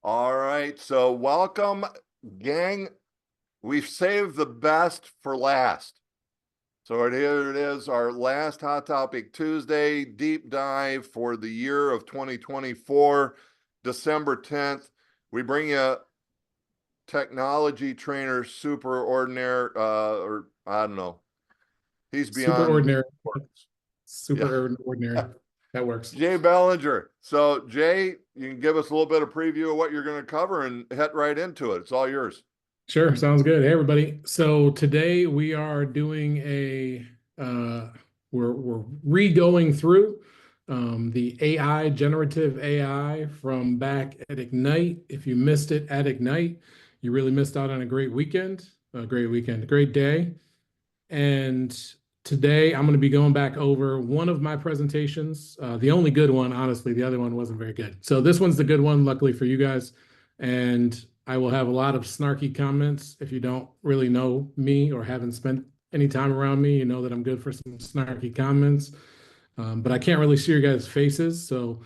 All right, so welcome, gang. We've saved the best for last. So here it is, our last Hot Topic Tuesday deep dive for the year of 2024, December 10th. We bring you technology trainer super ordinary, or I don't know. He's Super beyond. ordinary. Yeah. Super ordinary. That works. Jay Bellinger. So, Jay, you can give us a little bit of preview of what you're going to cover and head right into it. It's all yours. Sure, sounds good. Hey everybody. So today we are doing uh we're re-going through the AI, generative AI from back at Ignite. If you missed it at Ignite, you really missed out on a great weekend, a great day. And today I'm going to be going back over one of my presentations, the only good one, honestly. The other one wasn't very good. So this one's the good one, luckily for you guys. And I will have a lot of snarky comments. If you don't really know me or haven't spent any time around me, you know that I'm good for some snarky comments. But I can't really see your guys' faces. So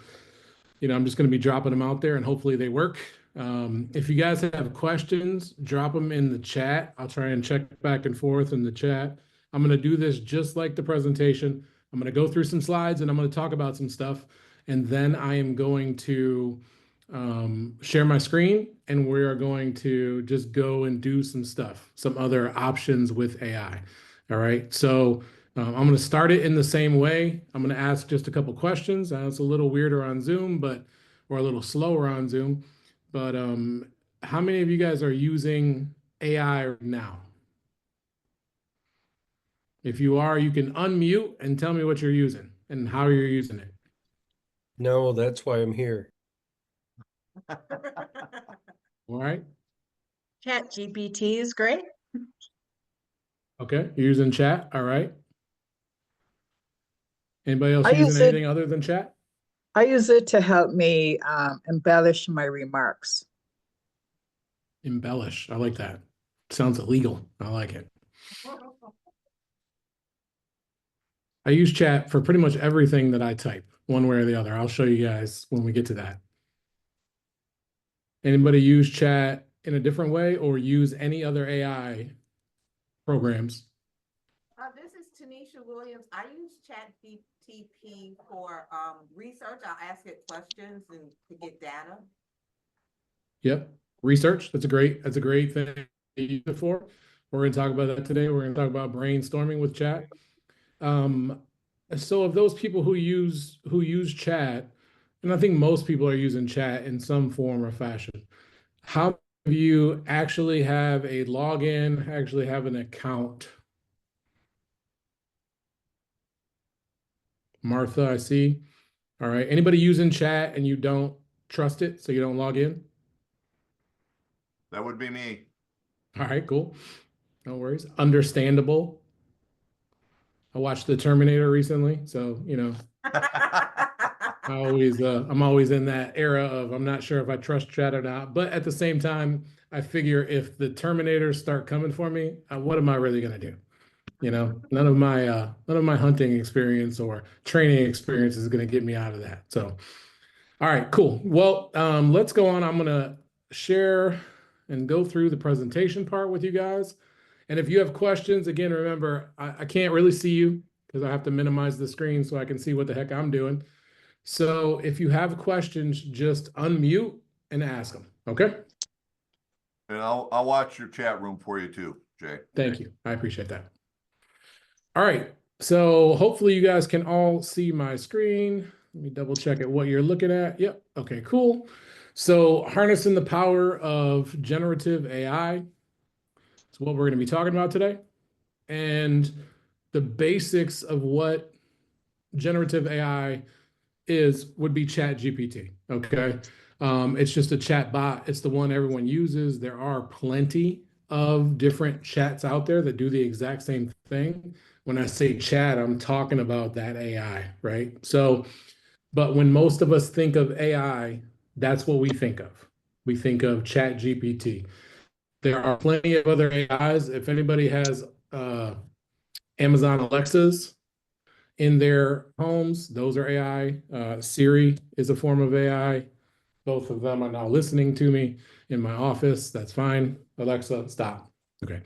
I'm just going to be dropping them out there and hopefully they work. If you guys have questions, drop them in the chat. I'll try and check back and forth in the chat. I'm going to do this just like the presentation. I'm going to go through some slides and I'm going to talk about some stuff. And then I am going to share my screen and we are going to just go and do some stuff, some other options with AI. All right. So I'm going to start it in the same way. I'm going to ask just a couple questions. It's a little weirder on Zoom, or a little slower on Zoom. But how many of you guys are using AI now? If you are, you can unmute and tell me what you're using and how you're using it. No, that's why I'm here. All right. Chat GPT is great. Okay. You're using chat. All right. Anybody else I using use it. anything other than chat? I use it to help me embellish my remarks. Embellish. I like that. Sounds illegal. I like it. I use chat for pretty much everything that I type, one way or the other. I'll show you guys when we get to that. Anybody use chat in a different way or use any other AI programs? This is Tanisha Williams. I use ChatGPT for research. I'll ask it questions and to get data. Yep. Research. That's a great thing to use it for. We're going to talk about that today. We're going to talk about brainstorming with chat. So of those people who use chat, and I think most people are using chat in some form or fashion, how many of you actually have a login, actually have an account? Martha, I see. All right. Anybody using chat and you don't trust it, so you don't log in? That would be me. All right, cool. No worries. Understandable. I watched The Terminator recently, so I'm always in that era of I'm not sure if I trust chat or not. But at the same time, I figure if the Terminators start coming for me, what am I really gonna do? None of my hunting experience or training experience is gonna get me out of that. So, all right, cool. Well, let's go on. I'm gonna share and go through the presentation part with you guys. And if you have questions, again, remember, I can't really see you because I have to minimize the screen so I can see what the heck I'm doing. So if you have questions, just unmute and ask them, okay? And I'll watch your chat room for you too, Jay. Thank you. I appreciate that. All right. So hopefully you guys can all see my screen. Let me double check at what you're looking at. Yep. Okay, cool. So harnessing the power of generative AI. That's what we're going to be talking about today. And the basics of what generative AI would be Chat GPT. Okay. It's just a chat bot. It's the one everyone uses. There are plenty of different chats out there that do the exact same thing. When I say chat, I'm talking about that AI, right? So, but when most of us think of AI, that's what we think of. We think of Chat GPT. There are plenty of other AIs. If anybody has Amazon Alexas in their homes, those are AI. Siri is a form of AI. Both of them are now listening to me in my office. That's fine. Alexa, stop. Okay.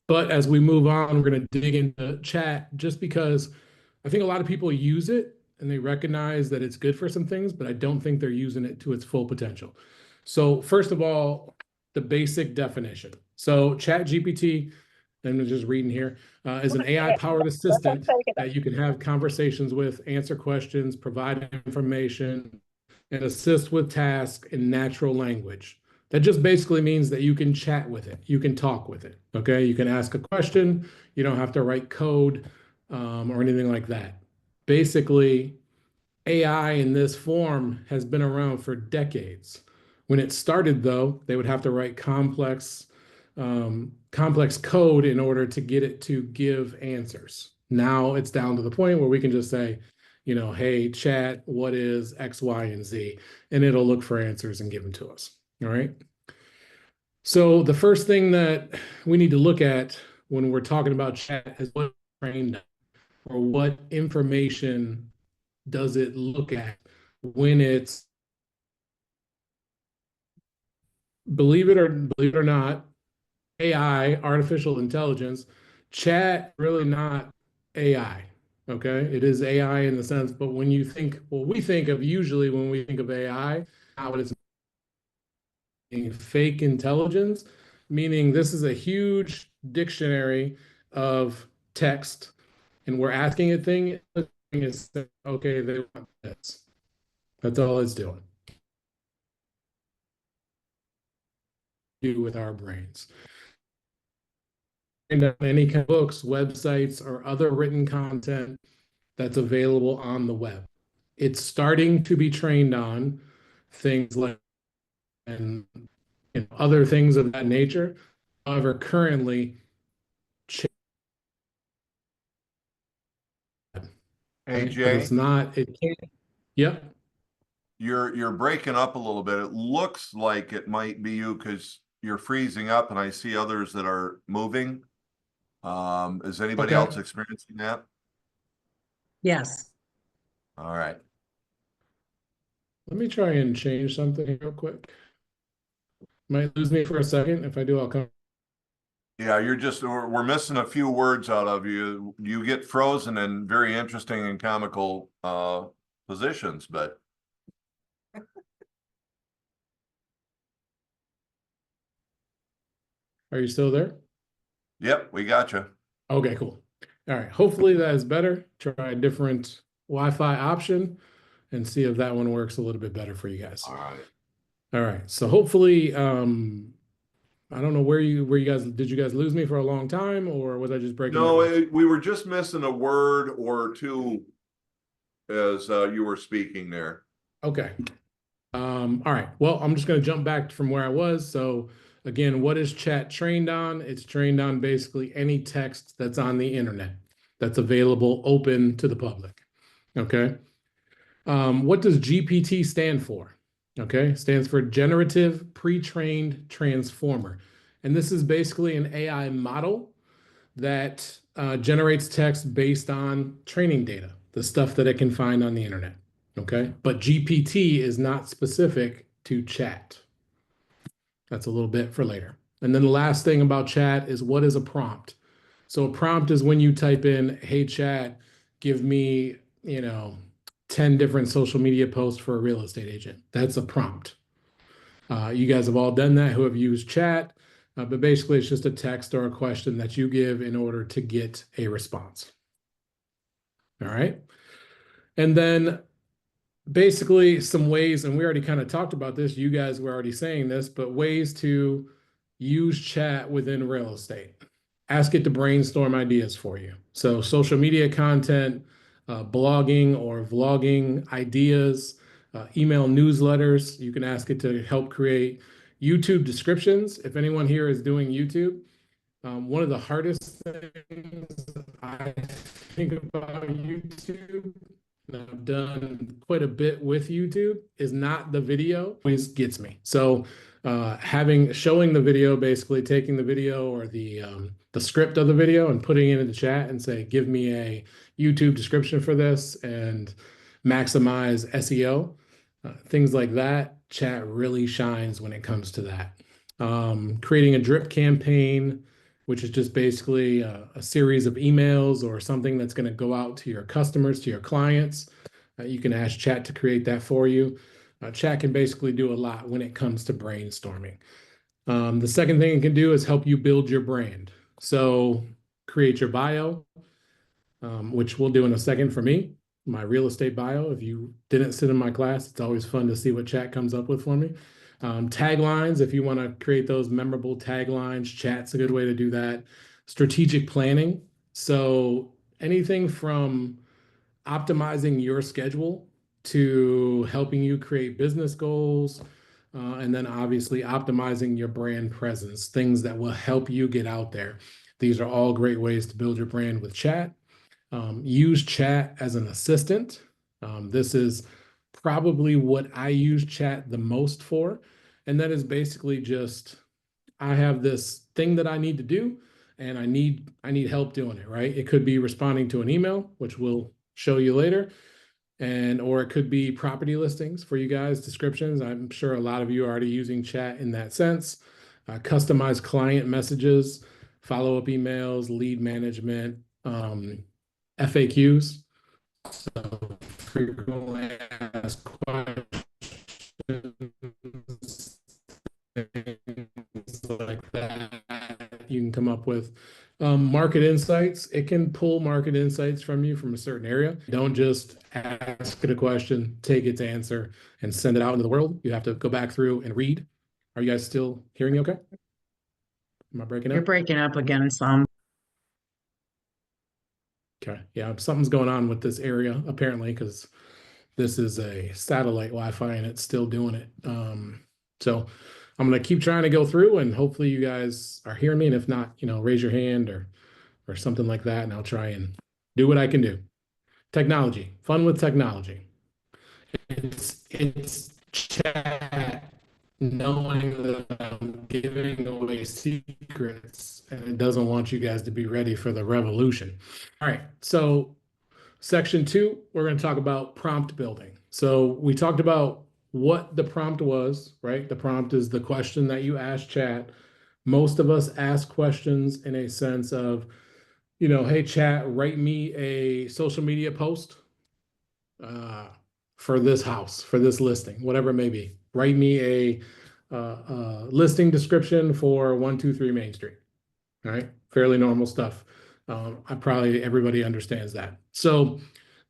But as we move on, we're going to dig into chat just because I think a lot of people use it and they recognize that it's good for some things, but I don't think they're using it to its full potential. So first of all, the basic definition. So ChatGPT, I'm just reading here, is an AI-powered assistant that you can have conversations with, answer questions, provide information, and assist with tasks in natural language. That just basically means that you can chat with it. You can talk with it. Okay. You can ask a question. You don't have to write code or anything like that. Basically, AI in this form has been around for decades. When it started, though, they would have to write complex code in order to get it to give answers. Now it's down to the point where we can just say, hey, chat, what is X, Y, and Z? And it'll look for answers and give them to us. All right. So the first thing that we need to look at when we're talking about chat is what trained on, or what information does it look at when it's, believe it or not, AI, artificial intelligence. Chat really not AI. Okay, it is AI in the sense, but when you think, well, we think of usually when we think of AI, how it is fake intelligence, meaning this is a huge dictionary of text, and we're asking it thing is okay, they want this. That's all it's doing. Do with our brains. And any kind of books, websites, or other written content that's available on the web. It's starting to be trained on things like and other things of that nature. However, currently, Hey, but Jay, it's not. It can't. Yep. you're breaking up a little bit. It looks like it might be you because you're freezing up and I see others that are moving. Is anybody Okay. else experiencing that? Yes. All right. Let me try and change something real quick. Might lose me for a second. If I do, I'll come. Yeah, we're missing a few words out of you. You get frozen in very interesting and comical positions, but Are you still there? yep, we got you. Okay, cool. All right. Hopefully that is better. Try a different Wi-Fi option and see if that one works a little bit better for you guys. All right. All right. So hopefully, I don't know where you guys did you guys lose me for a long time, or was I just breaking No, up? we were just missing a word or two as you were speaking there. Okay. All right. Well, I'm just going to jump back from where I was. So again, what is chat trained on? It's trained on basically any text that's on the internet that's available open to the public. Okay. What does GPT stand for? Okay, stands for Generative Pre-trained Transformer. And this is basically an AI model that generates text based on training data, the stuff that it can find on the internet. Okay, but GPT is not specific to chat. That's a little bit for later. And then the last thing about chat is, what is a prompt? So a prompt is when you type in, hey, chat, give me, 10 different social media posts for a real estate agent. That's a prompt. You guys have all done that who have used chat, but basically it's just a text or a question that you give in order to get a response. All right. And then basically some ways, and we already kind of talked about this, you guys were already saying this, but ways to use chat within real estate. Ask it to brainstorm ideas for you. So social media content, blogging or vlogging ideas, email newsletters. You can ask it to help create YouTube descriptions. If anyone here is doing YouTube, one of the hardest things I think about YouTube, and I've done quite a bit with YouTube, is not the video. Always gets me. So showing the video, basically taking the video or the script of the video and putting it in the chat and say, give me a YouTube description for this and maximize SEO. things like that. Chat really shines when it comes to that. Creating a drip campaign, which is just basically a series of emails or something that's going to go out to your customers, to your clients. You can ask chat to create that for you. Chat can basically do a lot when it comes to brainstorming. The second thing it can do is help you build your brand. So create your bio, which we'll do in a second for me. My real estate bio. If you didn't sit in my class, it's always fun to see what chat comes up with for me. Taglines, if you want to create those memorable taglines, chat's a good way to do that. Strategic planning. So anything from optimizing your schedule to helping you create business goals, and then obviously optimizing your brand presence, things that will help you get out there. These are all great ways to build your brand with chat. Use chat as an assistant. This is probably what I use chat the most for. And that is basically just, I have this thing that I need to do and I need help doing it, right? It could be responding to an email, which we'll show you later. Or it could be property listings for you guys, descriptions. I'm sure a lot of you are already using chat in that sense. Customized client messages, follow-up emails, lead management, FAQs. So frequently asked questions, things like that you can come up with. Market insights, it can pull market insights from you from a certain area. Don't just ask it a question, take its answer, and send it out into the world. You have to go back through and read. Are you guys still hearing me okay? Am I breaking You're up? breaking up again some. Okay, yeah, something's going on with this area apparently because this is a satellite Wi-Fi and it's still doing it. So I'm gonna keep trying to go through and hopefully you guys are hearing me. And if not, raise your hand or something like that, and I'll try and do what I can do. Technology, fun with technology. It's chat knowing that I'm giving away secrets and it doesn't want you guys to be ready for the revolution. All right, so section 2, we're going to talk about prompt building. So we talked about what the prompt was, right? The prompt is the question that you ask chat. Most of us ask questions in a sense of, hey, chat, write me a social media post for this house, for this listing, whatever it may be. Write me a listing description for 123 Main Street. All right, fairly normal stuff. Everybody understands that. So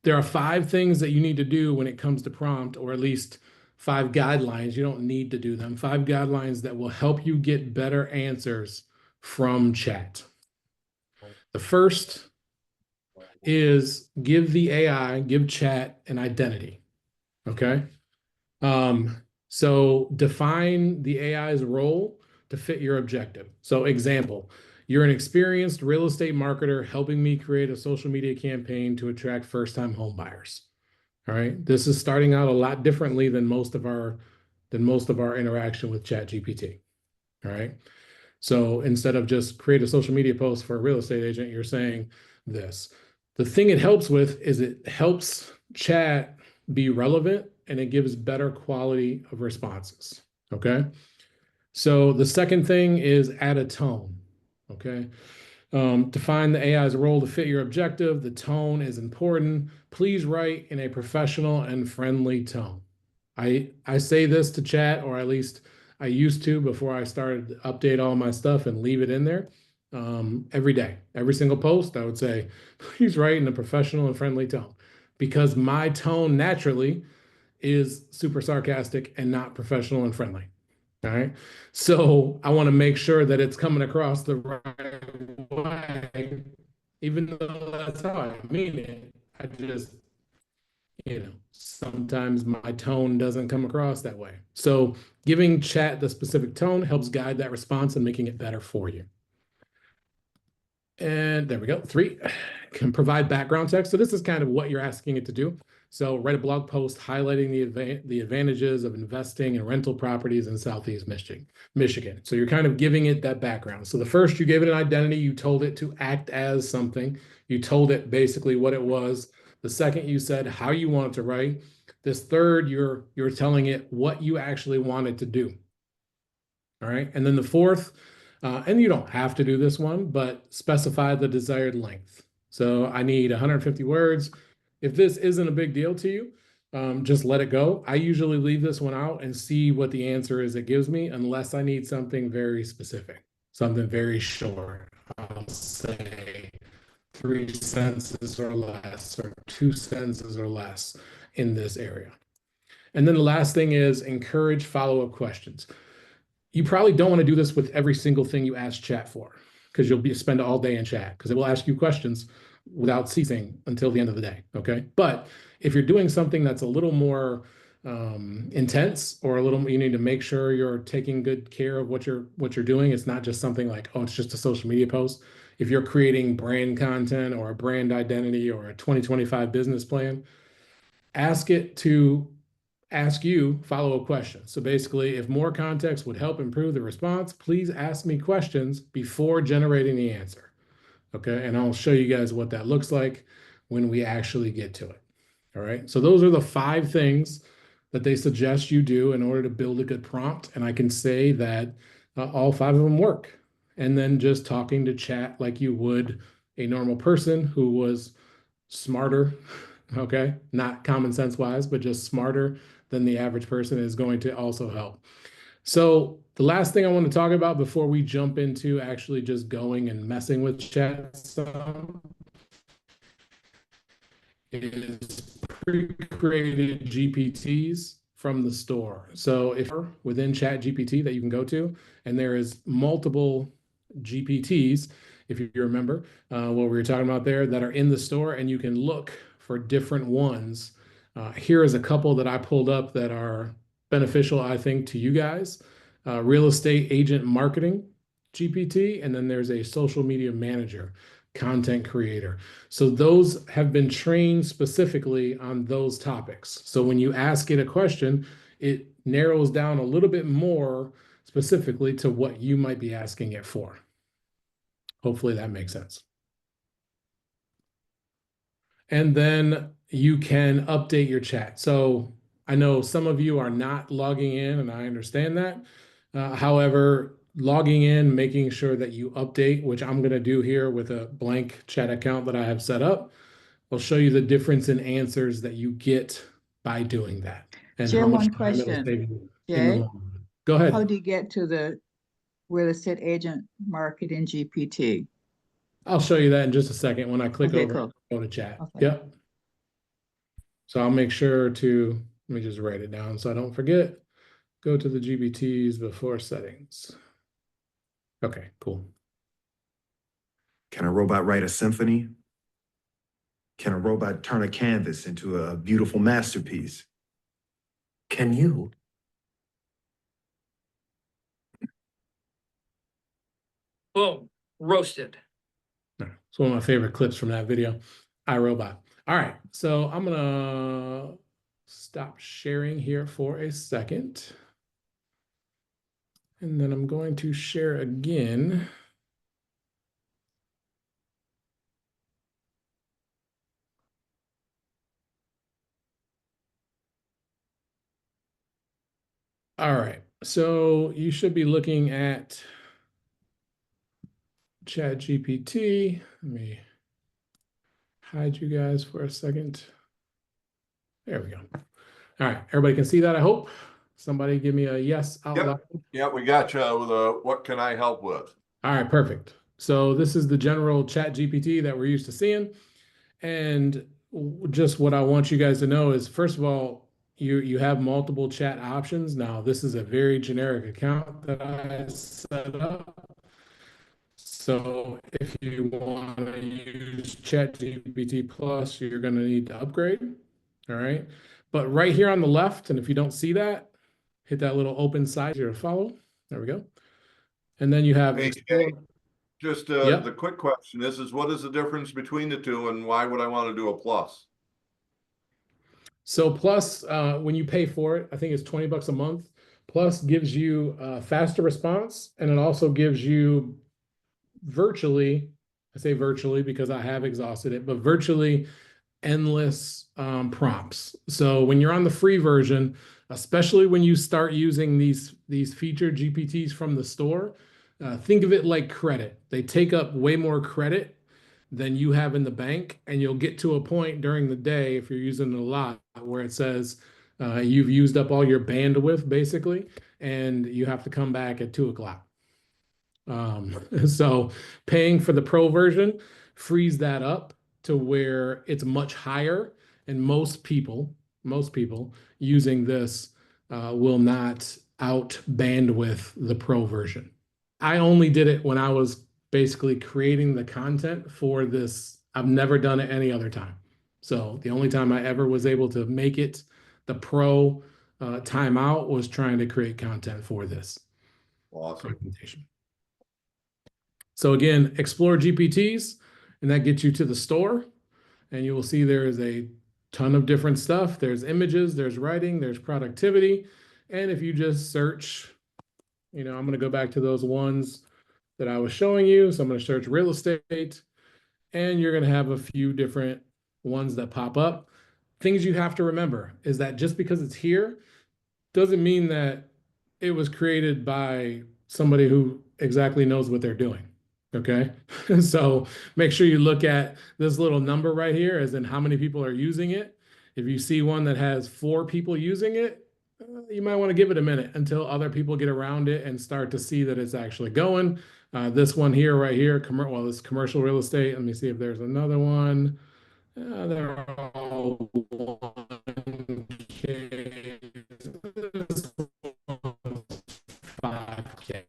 there are 5 things that you need to do when it comes to prompt, or at least 5 guidelines. You don't need to do them. 5 guidelines that will help you get better answers from chat. The first is give chat an identity. Okay. So define the AI's role to fit your objective. So example, you're an experienced real estate marketer helping me create a social media campaign to attract first-time home buyers. All right. This is starting out a lot differently than most of our interaction with ChatGPT. All right. So instead of just create a social media post for a real estate agent, you're saying this. The thing it helps with is it helps chat be relevant and it gives better quality of responses. Okay. So the second thing is add a tone. Okay. Define the AI's role to fit your objective. The tone is important. Please write in a professional and friendly tone. I say this to chat, or at least I used to before I started to update all my stuff and leave it in there every day. Every single post, I would say, please write in a professional and friendly tone, because my tone naturally is super sarcastic and not professional and friendly. All right. So I want to make sure that it's coming across the right way, even though that's how I mean it. I just, sometimes my tone doesn't come across that way. So giving chat the specific tone helps guide that response and making it better for you. And there we go. 3, can provide background text. So this is kind of what you're asking it to do. So write a blog post highlighting the advantages of investing in rental properties in Southeast Michigan. So you're kind of giving it that background. So the first, you gave it an identity. You told it to act as something. You told it basically what it was. The second, you said how you want it to write. This third, you're telling it what you actually want it to do. All right. And then the fourth, and you don't have to do this one, but specify the desired length. So I need 150 words. If this isn't a big deal to you, just let it go. I usually leave this one out and see what the answer is it gives me, unless I need something very specific, something very short. I'll say 3 sentences or less, or 2 sentences or less in this area. And then the last thing is encourage follow-up questions. You probably don't want to do this with every single thing you ask chat for, because you'll spend all day in chat, because it will ask you questions without ceasing until the end of the day. Okay. But if you're doing something that's a little more intense, or a little, you need to make sure you're taking good care of what you're doing. It's not just something like, oh, it's just a social media post. If you're creating brand content or a brand identity or a 2025 business plan, ask it to ask you follow-up questions. So basically, if more context would help improve the response, please ask me questions before generating the answer. Okay, and I'll show you guys what that looks like when we actually get to it. All right, so those are the 5 things that they suggest you do in order to build a good prompt. And I can say that all 5 of them work. And then just talking to chat like you would a normal person who was smarter, okay, not common sense wise, but just smarter than the average person is going to also help. So the last thing I want to talk about before we jump into actually just going and messing with chat some is pre-created GPTs from the store. So if you're within Chat GPT that you can go to, and there is multiple GPTs, if you remember what we were talking about there, that are in the store, and you can look for different ones. Here is a couple that I pulled up that are beneficial, I think, to you guys. Real estate agent marketing GPT, and then there's a social media manager, content creator. So those have been trained specifically on those topics. So when you ask it a question, it narrows down a little bit more specifically to what you might be asking it for. Hopefully that makes sense. And then you can update your chat. So I know some of you are not logging in, and I understand that. However, logging in, making sure that you update, which I'm going to do here with a blank chat account that I have set up, will show you the difference in answers that you get by doing that, and Jay, how much one time it'll question. save you in the Jay, long run. Go how ahead. do you get to the real estate agent marketing GPT? I'll show you that in just a second when I click Okay, over cool. and go to chat. Okay. Yep. So I'll make sure to, let me just write it down so I don't forget. Go to the GPTs before settings. Okay, cool. Can a robot write a symphony? Can a robot turn a canvas into a beautiful masterpiece? Can you? Boom, roasted. It's one of my favorite clips from that video, iRobot. All right, so I'm gonna stop sharing here for a second. And then I'm going to share again. All right, so you should be looking at Chat GPT. Let me hide you guys for a second. There we go. All right, everybody can see that, I hope. Somebody give me a yes out Yep. loud. Yeah, we got you with a, what can I help with? All right, perfect. So this is the general Chat GPT that we're used to seeing. And just what I want you guys to know is, first of all, you have multiple chat options. Now, this is a very generic account that I set up. So if you want to use ChatGPT Plus, you're going to need to upgrade. All right. But right here on the left, and if you don't see that, hit that little open side here to follow. There we go. And then you have Hey, explore. Just Yep. the quick question is what is the difference between the two, and why would I want to do a plus? So Plus, when you pay for it, I think it's 20 bucks a month. Plus gives you faster response, and it also gives you virtually, I say virtually because I have exhausted it, but virtually endless prompts. So when you're on the free version, especially when you start using these featured GPTs from the store, think of it like credit. They take up way more credit than you have in the bank, and you'll get to a point during the day, if you're using it a lot, where it says you've used up all your bandwidth basically, and you have to come back at 2 o'clock. So paying for the pro version frees that up to where it's much higher, and most people using this will not out bandwidth the pro version. I only did it when I was basically creating the content for this. I've never done it any other time. So the only time I ever was able to make it the pro timeout was trying to create content for this Awesome. presentation. So again, explore GPTs, and that gets you to the store, and you will see there is a ton of different stuff. There's images, there's writing, there's productivity. And if you just search, I'm going to go back to those ones that I was showing you. So I'm going to search real estate, and you're going to have a few different ones that pop up. Things you have to remember is that just because it's here doesn't mean that it was created by somebody who exactly knows what they're doing. Okay. So make sure you look at this little number right here, as in how many people are using it. If you see one that has 4 people using it, you might want to give it a minute until other people get around it and start to see that it's actually going. This one here, right here, this commercial real estate. Let me see if there's another one. They're all 1K. This one's 5K.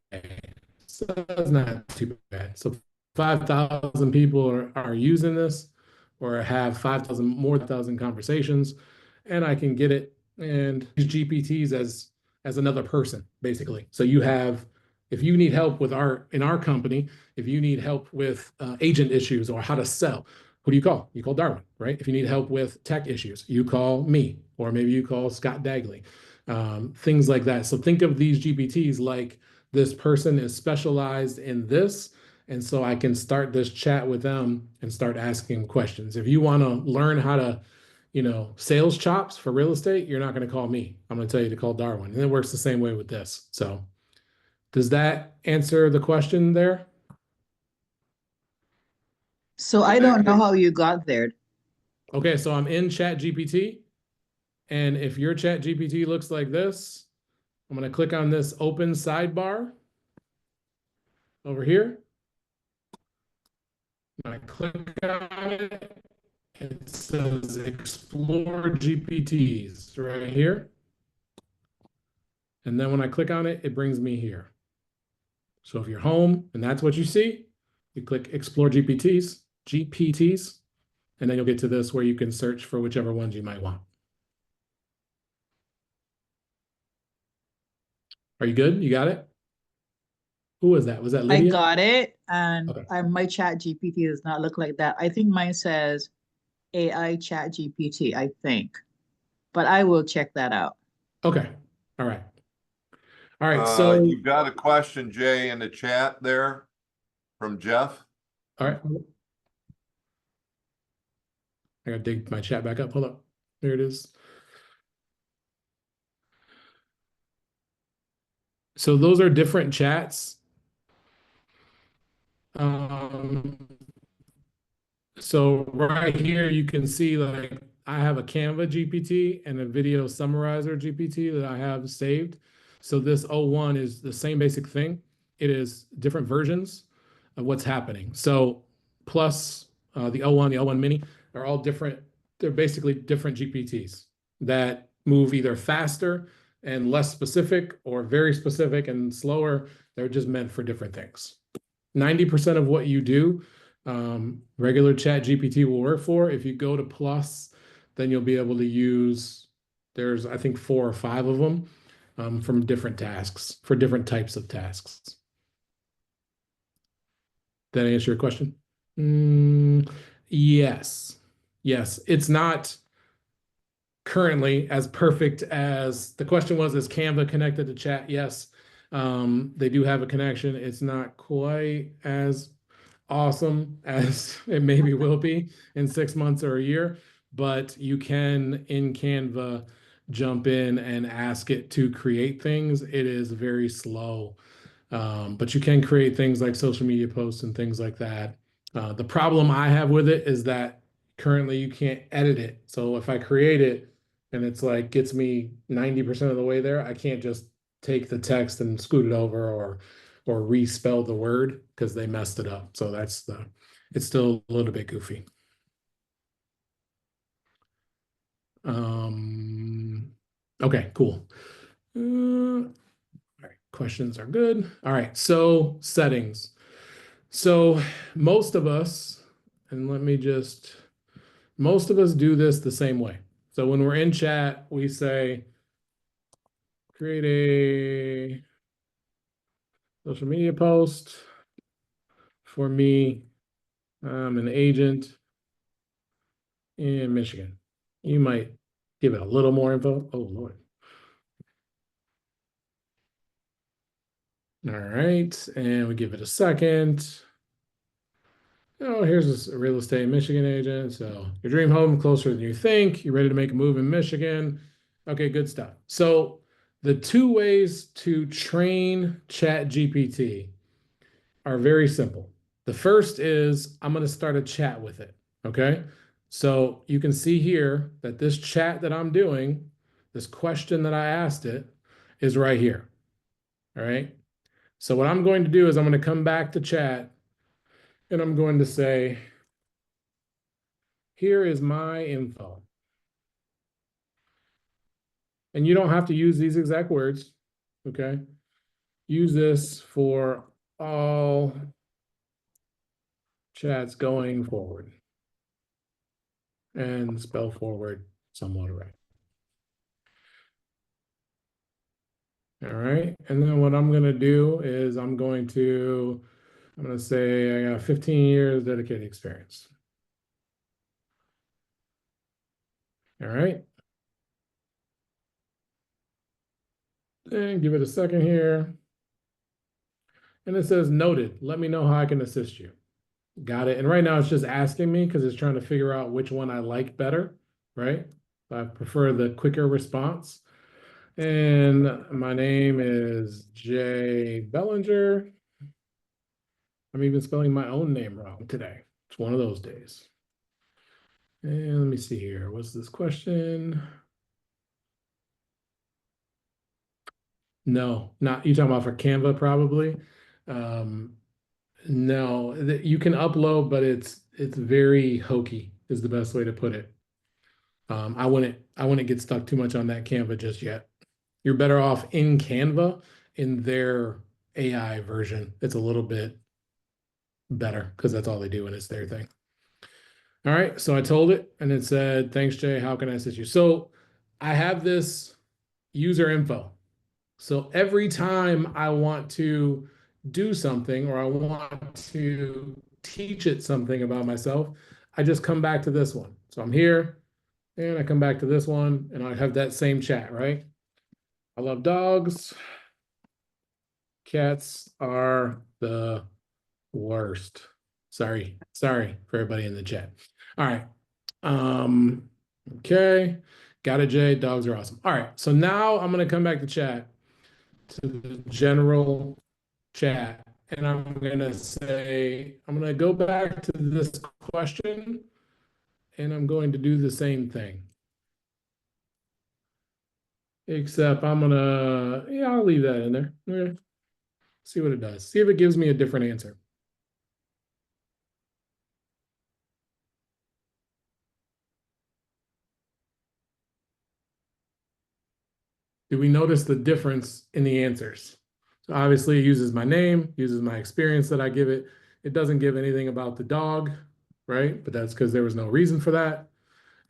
So that's not too bad. So 5,000 people are using this, or have 5,000 more thousand conversations, and I can get it and use GPTs as another person, basically. So you have, if you need help with in our company, if you need help with agent issues or how to sell, who do you call? You call Darwin, right? If you need help with tech issues, you call me, or maybe you call Scott Dagley, things like that. So think of these GPTs like this person is specialized in this, and so I can start this chat with them and start asking questions. If you want to learn how to, sales chops for real estate, you're not going to call me. I'm going to tell you to call Darwin. And it works the same way with this. So does that answer the question there? So I don't know how you got there. Okay, so I'm in Chat GPT. And if your Chat GPT looks like this, I'm going to click on this open sidebar over here. When I click on it, it says explore GPTs right here. And then when I click on it, it brings me here. So if you're home and that's what you see, you click explore GPTs, and then you'll get to this where you can search for whichever ones you might want. Are you good? You got it? Who was that? Was that I Lydia? got it, and Okay. my chat GPT does not look like that. I think mine says AI chat GPT, I think, but I will check that out. Okay. All right. All right. So, You've got a question, Jay, in the chat there from Jeff. all right. I gotta dig my chat back up. Hold up. There it is. So those are different chats. So right here, you can see like I have a Canva GPT and a video summarizer GPT that I have saved. So this O1 is the same basic thing. It is different versions of what's happening. So plus the O1, the O1 mini, are all different. They're basically different GPTs that move either faster and less specific, or very specific and slower. They're just meant for different things. 90% of what you do, regular Chat GPT will work for. If you go to Plus, then you'll be able to use, there's I think 4 or 5 of them from different tasks, for different types of tasks. Did that answer your question? Yes. Yes. It's not currently as perfect as the question was, is Canva connected to chat? Yes. They do have a connection. It's not quite as awesome as it maybe will be in 6 months or a year, but you can in Canva jump in and ask it to create things. It is very slow. But you can create things like social media posts and things like that. The problem I have with it is that currently you can't edit it. So if I create it and it's like gets me 90% of the way there, I can't just take the text and scoot it over or respell the word because they messed it up. So it's still a little bit goofy. Okay, cool. All right, questions are good. All right, so settings. So most of us, and most of us do this the same way. So when we're in chat, we say, create a social media post for me. I'm an agent in Michigan. You might give it a little more info. Oh, Lord. All right, and we give it a second. Oh, here's a real estate Michigan agent. So your dream home closer than you think. You're ready to make a move in Michigan. Okay, good stuff. So the two ways to train Chat GPT are very simple. The first is I'm going to start a chat with it. Okay. So you can see here that this chat that I'm doing, this question that I asked it, is right here. All right. So what I'm going to do is I'm going to come back to chat and I'm going to say, here is my info. And you don't have to use these exact words, okay? Use this for all chats going forward. And spell forward somewhat right. All right, and then what I'm gonna do is I'm gonna say I got 15 years dedicated experience. All right. And give it a second here. And it says noted, let me know how I can assist you. Got it. And right now it's just asking me because it's trying to figure out which one I like better, right? I prefer the quicker response. And my name is Jay Bellinger. I'm even spelling my own name wrong today. It's one of those days. And let me see here. What's this question? No, not you talking about for Canva probably. No, you can upload, but it's very hokey is the best way to put it. I wouldn't get stuck too much on that Canva just yet. You're better off in Canva in their AI version. It's a little bit better because that's all they do and it's their thing. All right, so I told it and it said, thanks, Jay. How can I assist you? So I have this user info. So every time I want to do something or I want to teach it something about myself, I just come back to this one. So I'm here and I come back to this one and I have that same chat, right? I love dogs. Cats are the worst. Sorry for everybody in the chat. All right. Okay. Got it, Jay. Dogs are awesome. All right. So now I'm going to come back to chat, to the general chat. And I'm going to say, I'm going to go back to this question and I'm going to do the same thing. Except I'm going to, yeah, I'll leave that in there. Okay. See what it does. See if it gives me a different answer. Do we notice the difference in the answers? So obviously it uses my name, uses my experience that I give it. It doesn't give anything about the dog, right? But that's because there was no reason for that.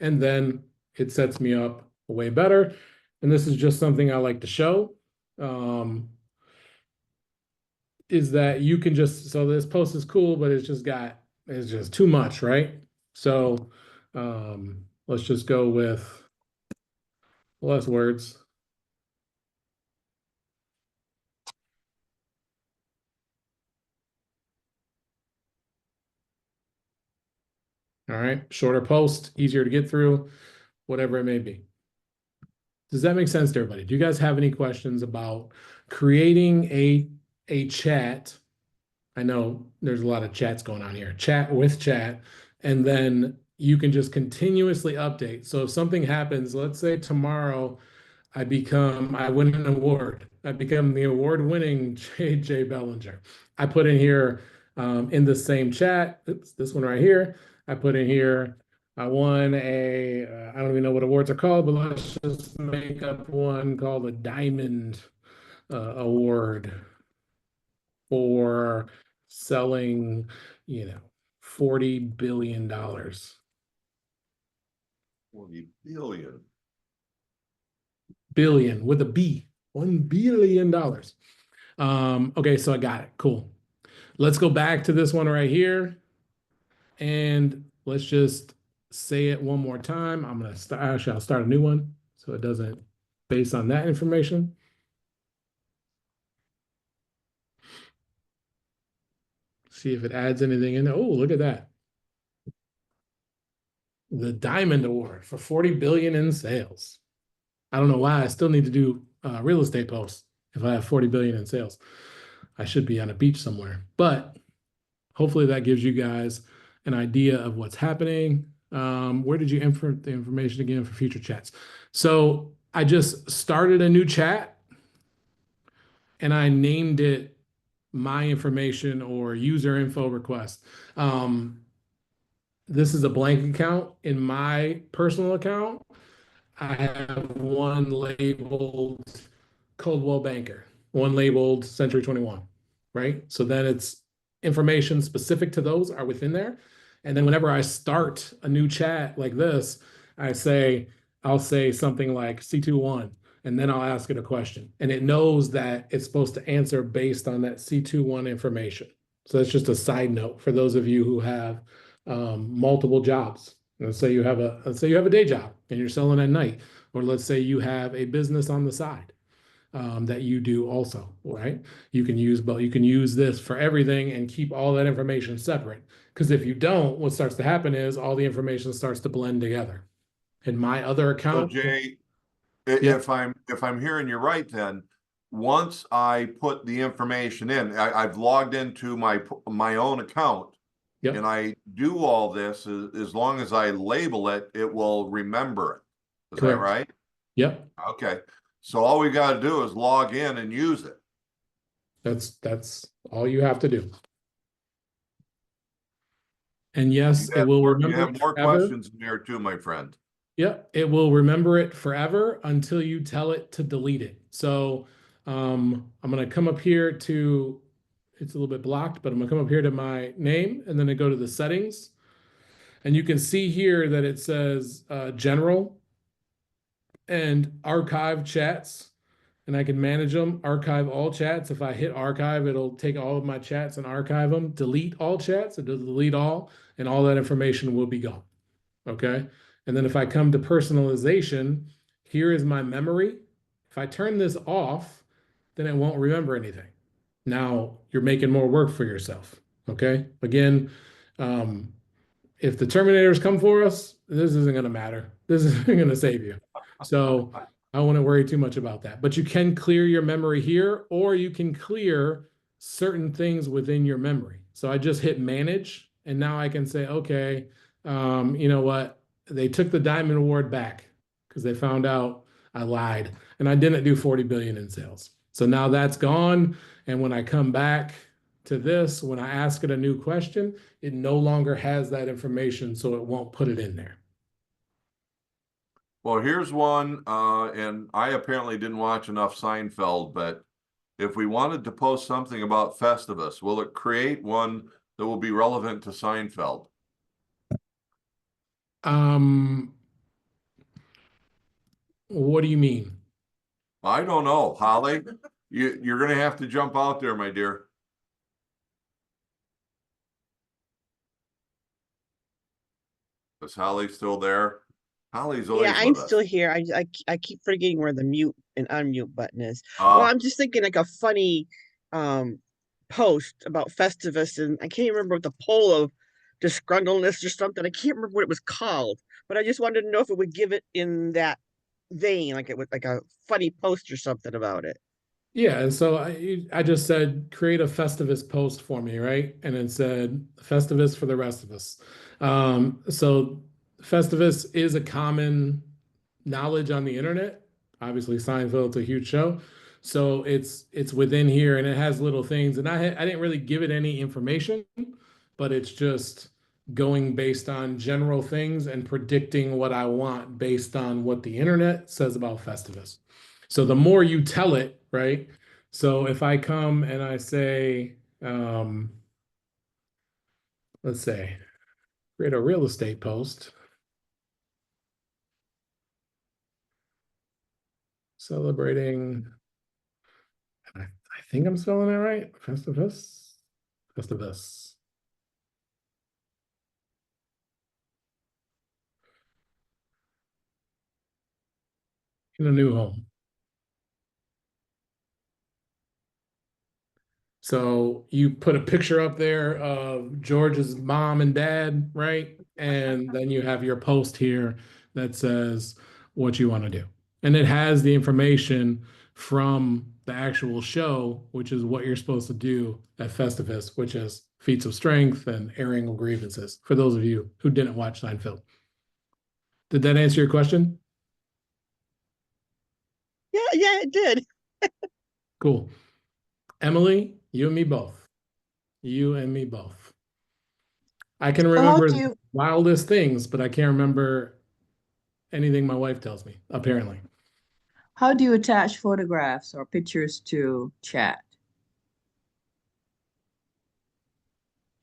And then it sets me up way better. And this is just something I like to show. Is that you can just, so this post is cool, but it's just too much, right? So let's just go with less words. All right, shorter post, easier to get through, whatever it may be. Does that make sense to everybody? Do you guys have any questions about creating a chat? I know there's a lot of chats going on here. Chat with chat, and then you can just continuously update. So if something happens, let's say tomorrow I win an award. I become the award-winning J.J. Bellinger. I put in here in the same chat, oops, this one right here, I put in here, I won I don't even know what awards are called, but let's just make up one called a Diamond Award for selling, $40 billion. 40 billion. Billion with a B, $1 billion. Okay, so I got it. Cool. Let's go back to this one right here. And let's just say it one more time. I'm gonna start, actually, I'll start a new one so it doesn't, based on that information. See if it adds anything in there. Oh, look at that. The Diamond Award for 40 billion in sales. I don't know why I still need to do real estate posts if I have 40 billion in sales. I should be on a beach somewhere, but hopefully that gives you guys an idea of what's happening. Where did you input the information again for future chats? So I just started a new chat and I named it my information or user info request. This is a blank account. In my personal account, I have one labeled Coldwell Banker, one labeled Century 21, right? So then it's information specific to those are within there. And then whenever I start a new chat like this, I'll say something like C21, and then I'll ask it a question. And it knows that it's supposed to answer based on that C21 information. So that's just a side note for those of you who have multiple jobs. Let's say you have a day job and you're selling at night, or let's say you have a business on the side that you do also, right? You can use this for everything and keep all that information separate. Because if you don't, what starts to happen is all the information starts to blend together. In my other So account, Jay, Yeah. if I'm hearing you right, then once I put the information in, I've logged into my own account, Yep. and I do all this, as long as I label it, it will remember it. Is that Correct. right? Yep. Okay. So all we got to do is log in and use it. That's all you have to do. And yes, You it have will more, remember you have it more forever. questions in there too, my friend. Yep, it will remember it forever until you tell it to delete it. So I'm gonna come up here to, it's a little bit blocked, but I'm gonna come up here to my name and then I go to the settings. And you can see here that it says general and archive chats. And I can manage them, archive all chats. If I hit archive, it'll take all of my chats and archive them. Delete all chats, it'll delete all, and all that information will be gone. Okay. And then if I come to personalization, here is my memory. If I turn this off, then it won't remember anything. Now you're making more work for yourself. Okay. Again, if the Terminators come for us, this isn't going to matter. This isn't going to save you. So I wouldn't worry too much about that. But you can clear your memory here, or you can clear certain things within your memory. So I just hit manage, and now I can say, okay, you know what? They took the Diamond Award back because they found out I lied and I didn't do 40 billion in sales. So now that's gone. And when I come back to this, when I ask it a new question, it no longer has that information, so it won't put it in there. Well, here's one, and I apparently didn't watch enough Seinfeld, but if we wanted to post something about Festivus, will it create one that will be relevant to Seinfeld? What do you mean? I don't know, Holly. You're going to have to jump out there, my dear. Is Holly still there? Holly's always Yeah, I'm with us. still here. I keep forgetting where the mute and unmute button is. Well, I'm just thinking like a funny post about Festivus, and I can't remember what the poll of disgruntledness or something. I can't remember what it was called, but I just wanted to know if it would give it in that vein, like it was like a funny post or something about it. Yeah, and so I just said create a Festivus post for me, right? And it said Festivus for the rest of us. So Festivus is a common knowledge on the internet. Obviously, Seinfeld's a huge show, so it's within here, and it has little things. And I didn't really give it any information, but it's just going based on general things and predicting what I want based on what the internet says about Festivus. So the more you tell it, right? So if I come and I say, let's say, create a real estate post celebrating, I think I'm spelling it right, Festivus, Festivus. In a new home. So you put a picture up there of George's mom and dad, right? And then you have your post here that says what you want to do. And it has the information from the actual show, which is what you're supposed to do at Festivus, which is feats of strength and airing of grievances, for those of you who didn't watch Seinfeld. Did that answer your question? Yeah, it did. Cool. Emily, you and me both. You and me both. I can So how remember do the you wildest things, but I can't remember anything my wife tells me, apparently. attach photographs or pictures to chat?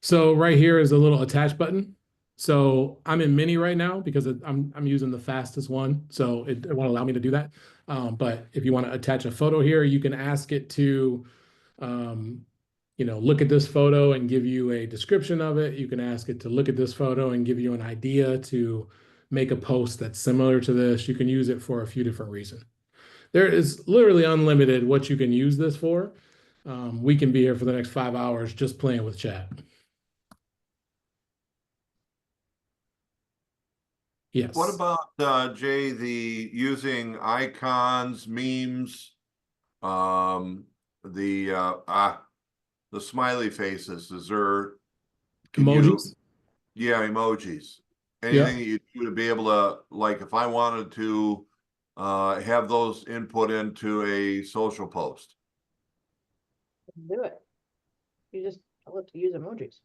So right here is a little attach button. So I'm in mini right now because I'm using the fastest one, so it won't allow me to do that. But if you want to attach a photo here, you can ask it to, um, look at this photo and give you a description of it. You can ask it to look at this photo and give you an idea to make a post that's similar to this. You can use it for a few different reasons. There is literally unlimited what you can use this for. We can be here for the next 5 hours just playing with chat. Yes. What about, Jay, the using icons, memes, the smiley faces? Is there, can you, Emojis? yeah, emojis? Yeah. Anything that you do to be able to, like, if I wanted to have those input into a social post? Do it. You just tell it to use emojis.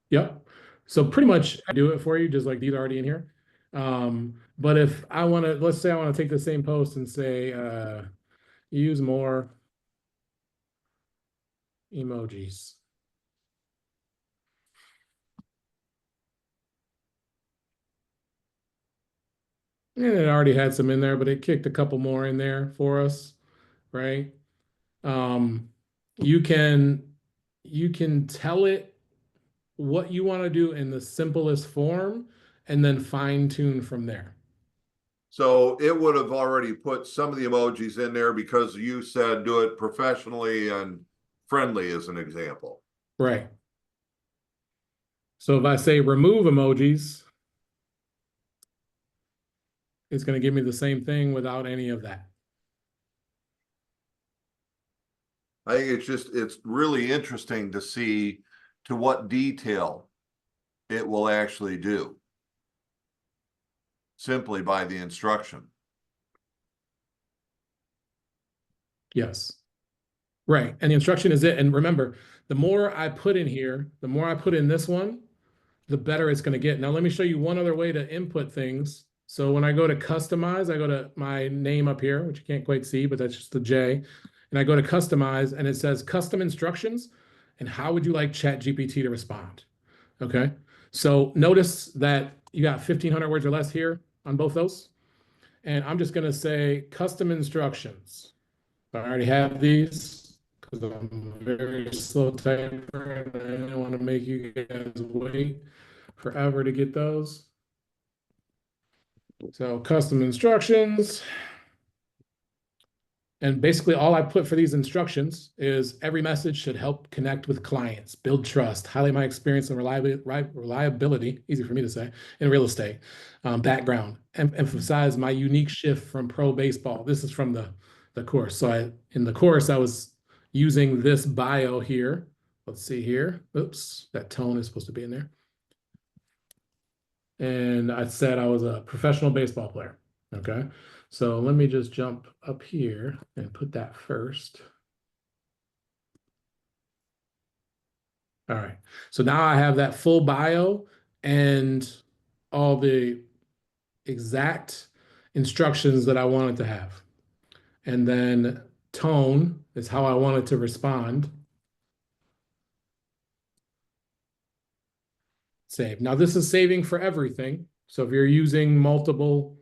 Yep. So pretty much I do it for you, just like these are already in here. But if I want to, let's say I want to take the same post and say, use more emojis. And it already had some in there, but it kicked a couple more in there for us, right? Um, you can tell it what you want to do in the simplest form and then fine tune from there. So it would have already put some of the emojis in there because you said do it professionally and friendly as an example. Right. So if I say remove emojis, it's going to give me the same thing without any of that. I think it's really interesting to see to what detail it will actually do simply by the instruction. Yes. Right. And the instruction is it. And remember, the more I put in here, the more I put in this one, the better it's going to get. Now, let me show you one other way to input things. So when I go to customize, I go to my name up here, which you can't quite see, but that's just the J. And I go to customize and it says custom instructions. And how would you like ChatGPT to respond? Okay. So notice that you got 1,500 words or less here on both those. And I'm just going to say custom instructions. I already have these because I'm a very slow typer and I didn't want to make you guys wait forever to get those. So custom instructions. And basically all I put for these instructions is every message should help connect with clients, build trust, highlight my experience and reliability, easy for me to say, in real estate, background, emphasize my unique shift from pro baseball. This is from the course. So in the course, I was using this bio here. Let's see here. Oops, that tone is supposed to be in there. And I said I was a professional baseball player. Okay. So let me just jump up here and put that first. All right. So now I have that full bio and all the exact instructions that I wanted to have. And then tone is how I wanted to respond. Save. Now this is saving for everything. So if you're using multiple,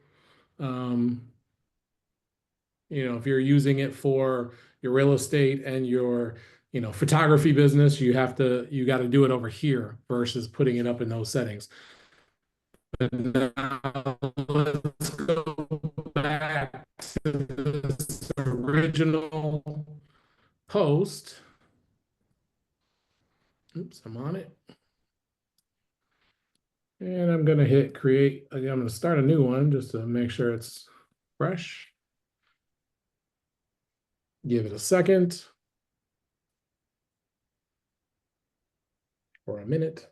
if you're using it for your real estate and your, photography business, you got to do it over here versus putting it up in those settings. But now let's go back to this original post. Oops, I'm on it. And I'm going to hit create. Again, I'm going to start a new one just to make sure it's fresh. Give it a second. Or a minute.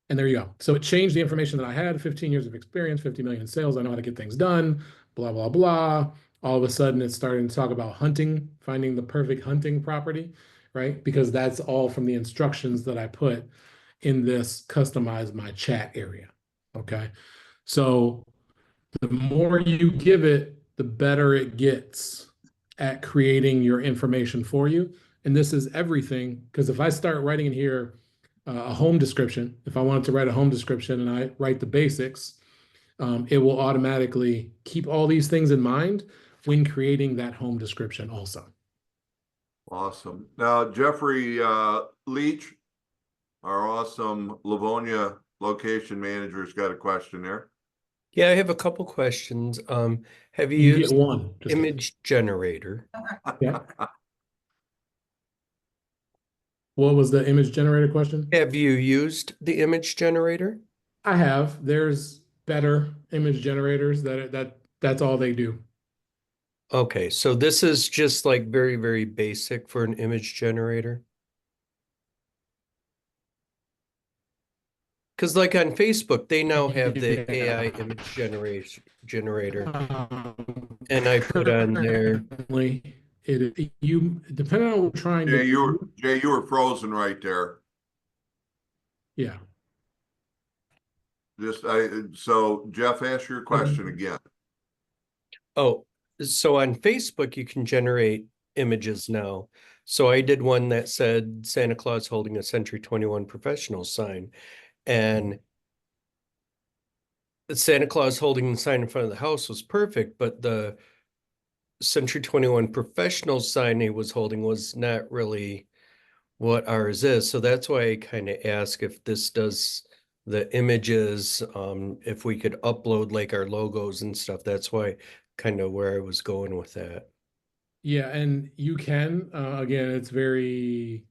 And there you go. So it changed the information that I had, 15 years of experience, 50 million in sales. I know how to get things done, blah, blah, blah. All of a sudden it's starting to talk about hunting, finding the perfect hunting property, right? Because that's all from the instructions that I put in this customize my chat area, okay? So the more you give it, the better it gets at creating your information for you. And this is everything, because if I start writing in here a home description, if I wanted to write a home description and I write the basics, it will automatically keep all these things in mind when creating that home description also. Awesome. Now, Jeffrey Leach, our awesome Livonia location manager, has got a question there. Yeah, I have a couple questions. Have you You used get one. Just image generator? yeah. What was the image generator question? Have you used the image generator? I have. There's better image generators that's all they do. Okay, so this is just like very, very basic for an image generator. Because like on Facebook, they now have the AI image generator. And I put on there. You depending on what you're trying to do. Jay, you were frozen right there. Yeah. So Jeff, ask your question again. Oh, so on Facebook, you can generate images now. So I did one that said Santa Claus holding a Century 21 professional sign. And Santa Claus holding the sign in front of the house was perfect, but the Century 21 professional sign he was holding was not really what ours is. So that's why I kind of ask if this does the images, if we could upload like our logos and stuff. That's why kind of where I was going with that. Yeah, and you can, again, it's very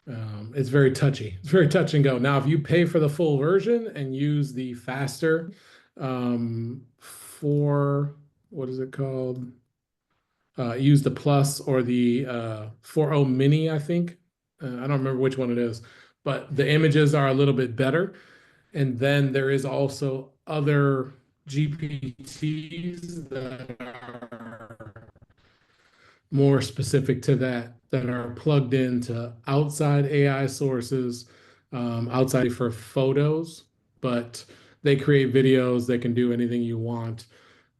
touchy. It's very touch and go. Now, if you pay for the full version and use the faster for what is it called? Use the plus or the 4.0 mini, I think. I don't remember which one it is, but the images are a little bit better. And then there is also other GPTs that are more specific to that are plugged into outside AI sources, outside for photos, but they create videos, they can do anything you want.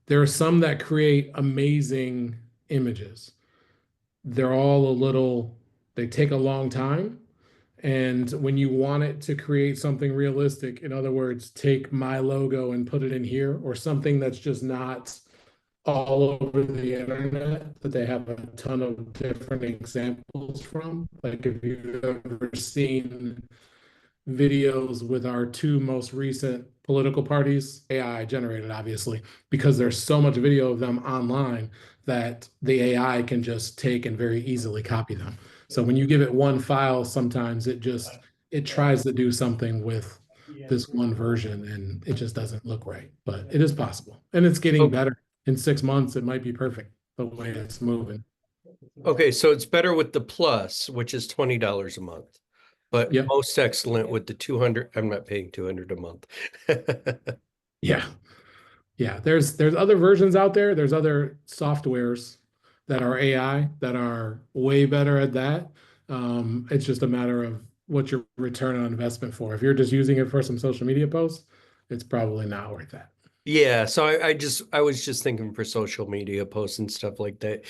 There are some that create amazing images. They're all they take a long time. And when you want it to create something realistic, in other words, take my logo and put it in here, or something that's just not all over the internet, that they have a ton of different examples from. Like if you've ever seen videos with our two most recent political parties, AI generated, obviously, because there's so much video of them online that the AI can just take and very easily copy them. So when you give it one file, sometimes it tries to do something with this one version and it just doesn't look right, but it is possible. And it's getting Okay. better. In 6 months, it might be perfect the way it's moving. Okay, so it's better with the plus, which is $20 a month. But Yep. most excellent with the 200. I'm not paying 200 a month. Yeah. Yeah. There's other versions out there. There's other softwares that are AI that are way better at that. It's just a matter of what your return on investment for. If you're just using it for some social media posts, it's probably not worth that. Yeah, so I was just thinking for social media posts and stuff like that.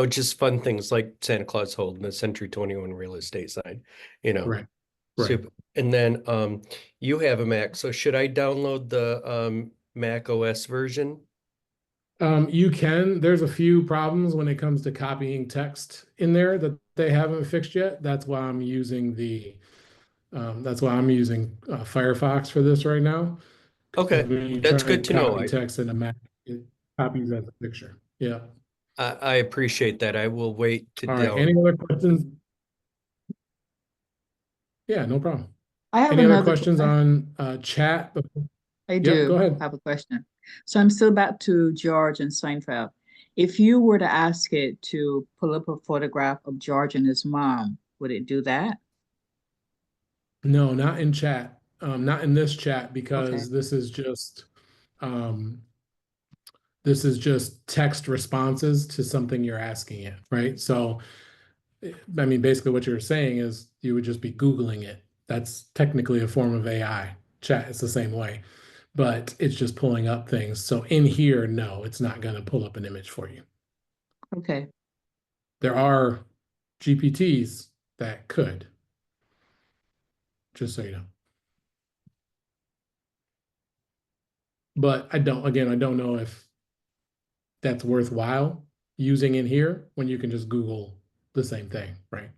Just fun things like Santa Claus holding a Century 21 real estate sign, Right. Right. Super. And then you have a Mac, so should I download the Mac OS version? You can. There's a few problems when it comes to copying text in there that they haven't fixed yet. That's why I'm using Firefox for this right now. Okay, When you that's try good to to know. copy text in a Mac, it copies as a picture. Yeah. I appreciate that. I will wait to All right. download. Any other questions? Yeah, no problem. I have Any other another, questions on chat? I Yep, do go ahead. have a question. So I'm still back to George and Seinfeld. If you were to ask it to pull up a photograph of George and his mom, would it do that? No, not in chat. Not in this chat Okay. because um, this is just text responses to something you're asking it, right? So, I mean, basically what you're saying is you would just be Googling it. That's technically a form of AI. Chat, it's the same way, but it's just pulling up things. So in here, no, it's not going to pull up an image for you. Okay. There are GPTs that could, just so you know. But I don't know if that's worthwhile using in here when you can just Google the same thing, right?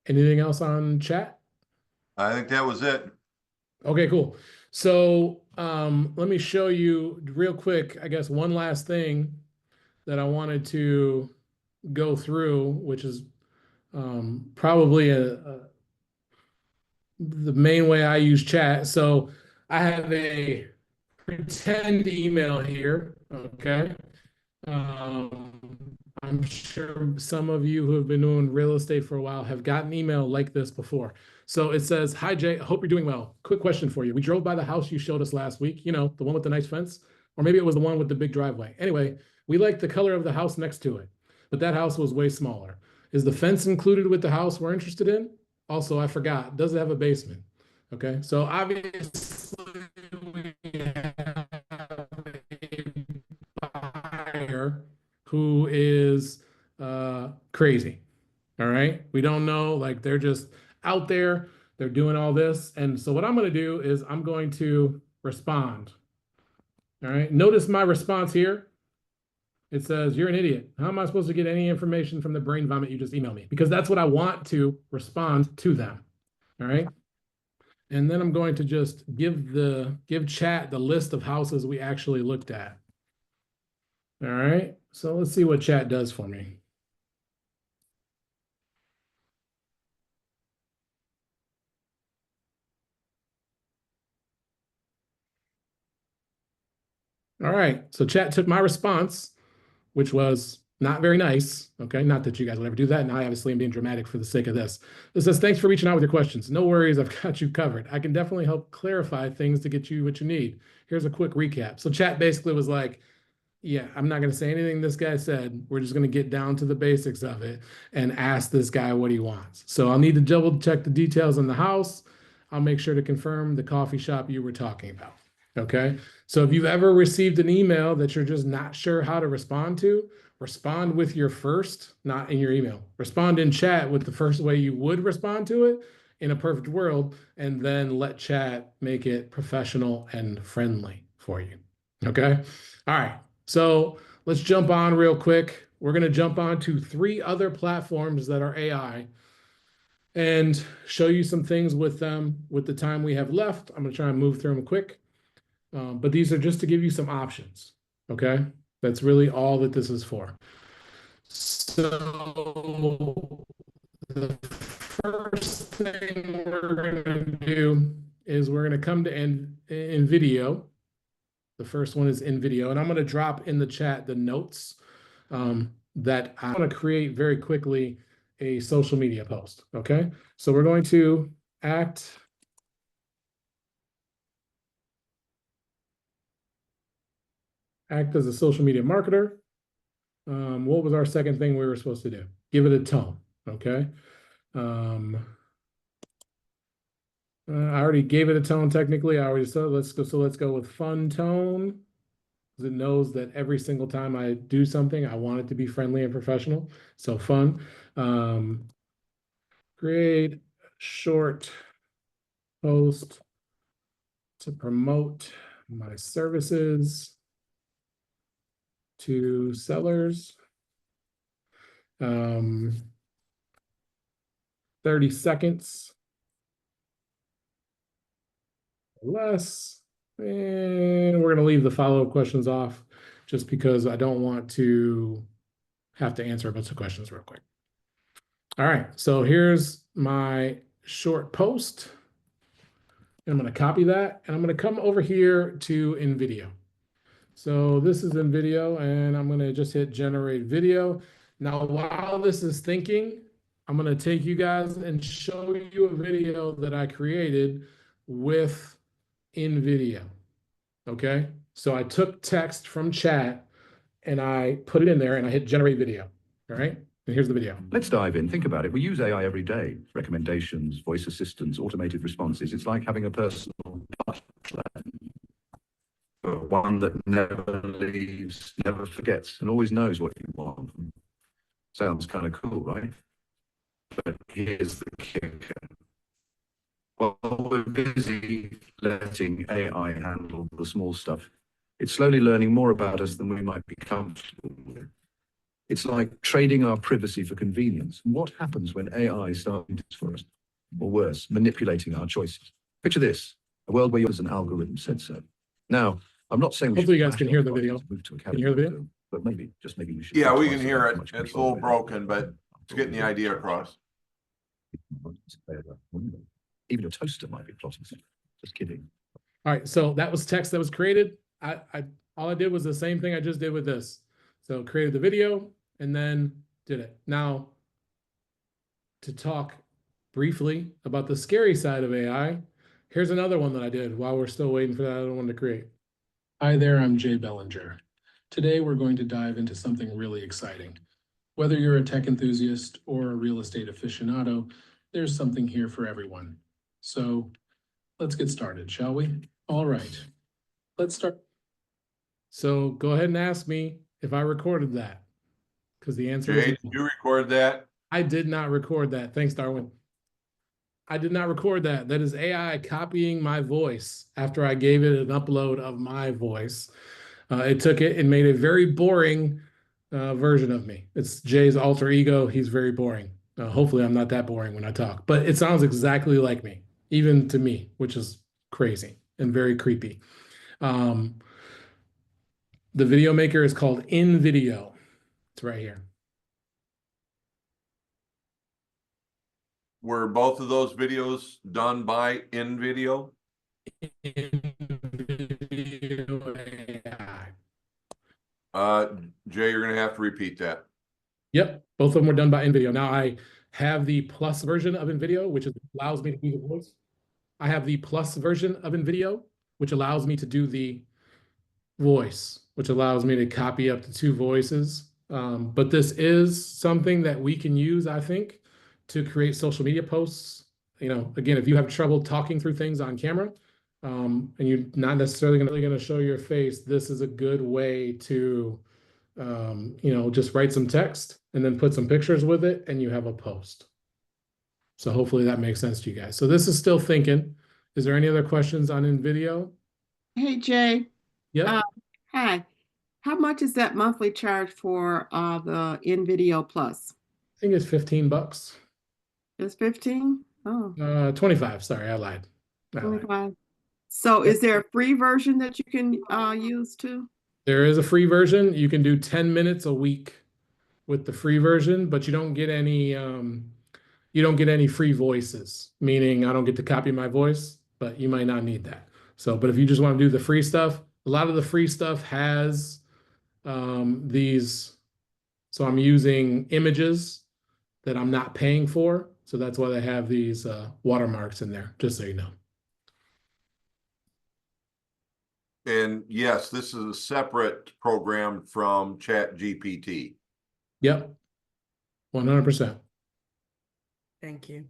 Anything else on chat? I think that was it. Okay, cool. So let me show you real quick, I guess one last thing that I wanted to go through, which is probably the main way I use chat. So I have a pretend email here, okay? I'm sure some of you who have been doing real estate for a while have gotten email like this before. So it says, "Hi Jay, hope you're doing well. Quick question for you. We drove by the house you showed us last week, the one with the nice fence, or maybe it was the one with the big driveway. Anyway, we liked the color of the house next to it, but that house was way smaller. Is the fence included with the house we're interested in? Also, I forgot, does it have a basement?" Okay, so obviously we have a buyer who is crazy. All right. We don't know, like they're just out there, they're doing all this. And so what I'm going to do is I'm going to respond. All right. Notice my response here. It says, "You're an idiot. How am I supposed to get any information from the brain vomit you just emailed me?" Because that's what I want to respond to them. All right. And then I'm going to just give chat the list of houses we actually looked at. All right. So let's see what chat does for me. All right. So chat took my response, which was not very nice. Okay. Not that you guys would ever do that. And I obviously am being dramatic for the sake of this. It says, "Thanks for reaching out with your questions. No worries. I've got you covered. I can definitely help clarify things to get you what you need. Here's a quick recap." So chat basically was like, yeah, I'm not going to say anything this guy said. We're just going to get down to the basics of it and ask this guy what he wants. So I'll need to double check the details on the house. I'll make sure to confirm the coffee shop you were talking about. Okay. So if you've ever received an email that you're just not sure how to respond to, respond with your first, not in your email. Respond in chat with the first way you would respond to it in a perfect world, and then let chat make it professional and friendly for you. Okay. All right. So let's jump on real quick. we're going to jump on to 3 other platforms that are AI and show you some things with them with the time we have left. I'm going to try and move through them quick. But these are just to give you some options, okay? That's really all that this is for. So the first thing we're going to do is we're going to come to in video. The first one is in video, and I'm going to drop in the chat the notes that I want to create very quickly a social media post, okay? So we're going to act as a social media marketer. What was our second thing we were supposed to do? Give it a tone, okay? I already gave it a tone technically. I already said let's go with fun tone. Because it knows that every single time I do something, I want it to be friendly and professional. So fun. Create short post to promote my services to sellers. 30 seconds or less. And we're going to leave the follow-up questions off just because I don't want to have to answer a bunch of questions real quick. All right, so here's my short post. I'm going to copy that, and I'm going to come over here to InVideo. So this is InVideo, and I'm going to just hit generate video. Now, while this is thinking, I'm going to take you guys and show you a video that I created with InVideo. Okay, so I took text from chat and I put it in there and I hit generate video. All right, and here's the video. Let's dive in. Think about it. We use AI every day. Recommendations, voice assistants, automated responses. It's like having a personal one that never leaves, never forgets, and always knows what you want. Sounds kind of cool, right? But here's the kicker. While we're busy letting AI handle the small stuff, it's slowly learning more about us than we might be comfortable with. It's like trading our privacy for convenience. What happens when AI starts to do this for us? Or worse, manipulating our choices? Picture this, a world where yours an algorithm said so. Now, I'm not saying hopefully you guys can hear the video. Can you hear the video? But maybe, just maybe we should. Yeah, we can hear it. It's a little broken, but it's getting the idea across. Even your toaster might be plotting. Just kidding. All right, so that was text that was created. All I did was the same thing I just did with this. So created the video and then did it. Now, to talk briefly about the scary side of AI, here's another one that I did while we're still waiting for that other one to create. Hi there, I'm Jay Bellinger. Today we're going to dive into something really exciting. Whether you're a tech enthusiast or a real estate aficionado, there's something here for everyone. So let's get started, shall we? All right, let's start. So go ahead and ask me if I recorded that, because the answer is Jay, did you record that? I did not record that. Thanks, Darwin. I did not record that. That is AI copying my voice after I gave it an upload of my voice. It took it and made a very boring version of me. It's Jay's alter ego. He's very boring. Hopefully I'm not that boring when I talk, but it sounds exactly like me, even to me, which is crazy and very creepy. The video maker is called InVideo. It's right here. Were both of those videos done by InVideo? Jay, you're gonna have to repeat that. Yep, both of them were done by InVideo. Now I have the plus version of InVideo, which allows me to do the voice. I have the plus version of InVideo, which allows me to do the voice, which allows me to copy up to 2 voices. But this is something that we can use, I think, to create social media posts. You know, again, if you have trouble talking through things on camera, and you're not necessarily going to show your face, this is a good way to, you know, just write some text and then put some pictures with it, and you have a post. So hopefully that makes sense to you guys. So this is still thinking. Is there any other questions on InVideo? Hey, Jay. Yeah. Hi. How much is that monthly charge for the InVideo Plus? I think it's $15. It's 15? Oh, 25, sorry, I lied. 25. So is there a free version that you can use too? There is a free version. You can do 10 minutes a week with the free version, but you don't get any free voices, meaning I don't get to copy my voice, but you might not need that. So, but if you just want to do the free stuff, a lot of the free stuff has these. So I'm using images that I'm not paying for. So that's why they have these watermarks in there, just so you know. And yes, this is a separate program from ChatGPT. Yep. 100%. Thank you.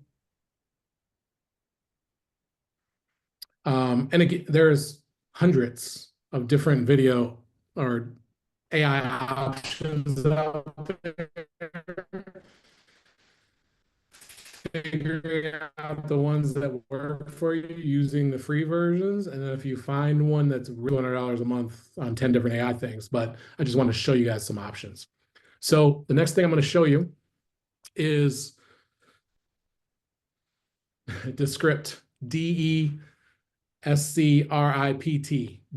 And again, there's hundreds of different video or AI options out there. Figuring out the ones that work for you using the free versions. And then if you find one that's $200 a month on 10 different AI things, but I just want to show you guys some options. So the next thing I'm going to show you is Descript, Descript,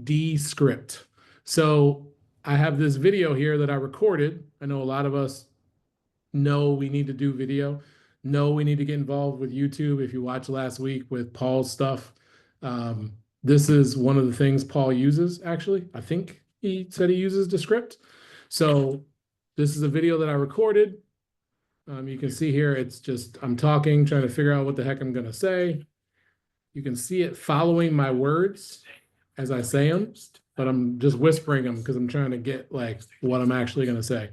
Descript. So I have this video here that I recorded. I know a lot of us know we need to do video. Know we need to get involved with YouTube. If you watched last week with Paul's stuff, this is one of the things Paul uses, actually. I think he said he uses Descript. So this is a video that I recorded. You can see here, it's just, I'm talking, trying to figure out what the heck I'm going to say. You can see it following my words as I say them, but I'm just whispering them because I'm trying to get like what I'm actually going to say.